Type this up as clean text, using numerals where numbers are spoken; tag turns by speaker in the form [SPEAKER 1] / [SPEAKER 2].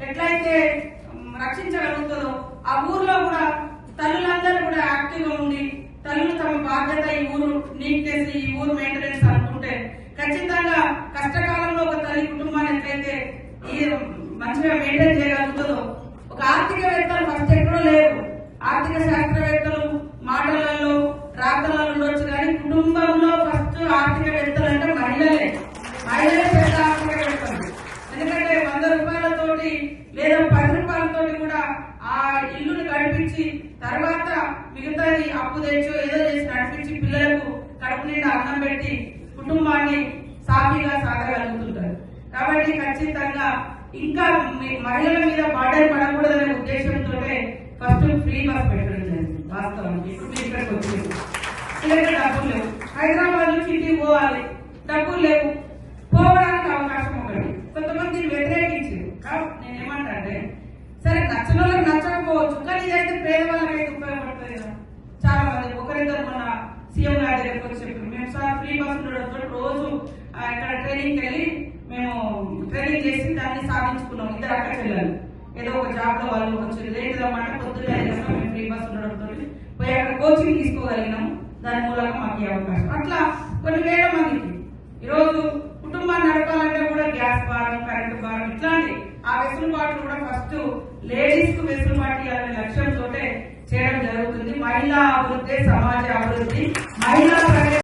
[SPEAKER 1] ఎట్లయితే రక్షించగలుగుతుందో ఆ ఊర్లో కూడా తల్లులందరూ కూడా యాక్టివ్ గా ఉండి తల్లులు తమ బాధ్యత ఈ ఊరు నీట్నెస్ ఈ ఊరు మెయింటెనెన్స్ అనుకుంటే ఖచ్చితంగా కష్టకాలంలో ఒక తల్లి కుటుంబాన్ని ఎట్లయితే ఈ మంచిగా మెయింటైన్ చేయగలుగుతుందో ఒక ఆర్థికవేత్తలు ఫస్ట్ ఎక్కడో లేరు. ఆర్థిక శాస్త్రవేత్తలు మాటలలో రాతలలో ఉండొచ్చు కానీ కుటుంబంలో ఫస్ట్ ఆర్థికవేత్తలు అంటే మహిళలే పెద్ద ఆర్థికవేత్తలు. ఎందుకంటే 100 రూపాయలతోటి లేదా 10 రూపాయలతోటి కూడా ఆ ఇల్లుని గడిపించి తర్వాత మిగతాది అప్పు తెచ్చో ఏదో చేసి నడిపించి పిల్లలకు కడుపు నిండా అన్నం పెట్టి కుటుంబాన్ని సాఫీగా సాగగలుగుతుంటారు. కాబట్టి ఖచ్చితంగా ఇంకా మహిళల మీద బార్డర్ పడకూడదనే ఉద్దేశంతో ఫస్ట్ ఫ్రీ బస్ పెట్టడం జరిగింది. వాస్తవానికి ఇప్పుడు మీరు ఇక్కడికి వచ్చింది ఇక్కడ డబ్బులు లేవు. హైదరాబాద్ నుంచి ఇంటికి పోవాలి, డబ్బులు లేవు, పోవడానికి అవకాశం ఒకటి. కొంతమంది వ్యతిరేకించారు. నేనేమంటే సరే నచ్చిన వాళ్ళకి నచ్చకపోవచ్చు కానీ ఇదైతే పేదవాళ్ళకైతే ఉపయోగపడుతుంది కదా. చాలా మంది ఒకరిద్దరు మన సీఎం గారి దగ్గరికి వచ్చి చెప్పారు మేము సార్ ఫ్రీ బస్ ఉండడంతో రోజు ఇక్కడ ట్రైనింగ్ వెళ్ళి మేము ట్రైనింగ్ చేసి దాన్ని సాధించుకున్నాం. ఇద్దరు అక్క చెల్లెలు ఏదో ఒక జాబ్ లో వాళ్ళు వచ్చి లేట్ అన్నమాట పొద్దున్న మేము ఫ్రీ బస్ ఉండడంతో పోయి అక్కడ కోచింగ్ తీసుకోగలిగినాం. దాని మూలంగా మాకు ఈ అవకాశం. అట్లా కొన్ని వేల మందికి ఈరోజు కుటుంబాన్ని నడపాలంటే కూడా గ్యాస్ భారం, కరెంటు భారం ఇట్లాంటి ఆ వెసులుబాట్లు కూడా ఫస్ట్ లేడీస్ కు వెసులుబాటు అనే లక్ష్యంతో చేయడం జరుగుతుంది. మహిళా అభివృద్ధి సమాజ అభివృద్ధి మహిళా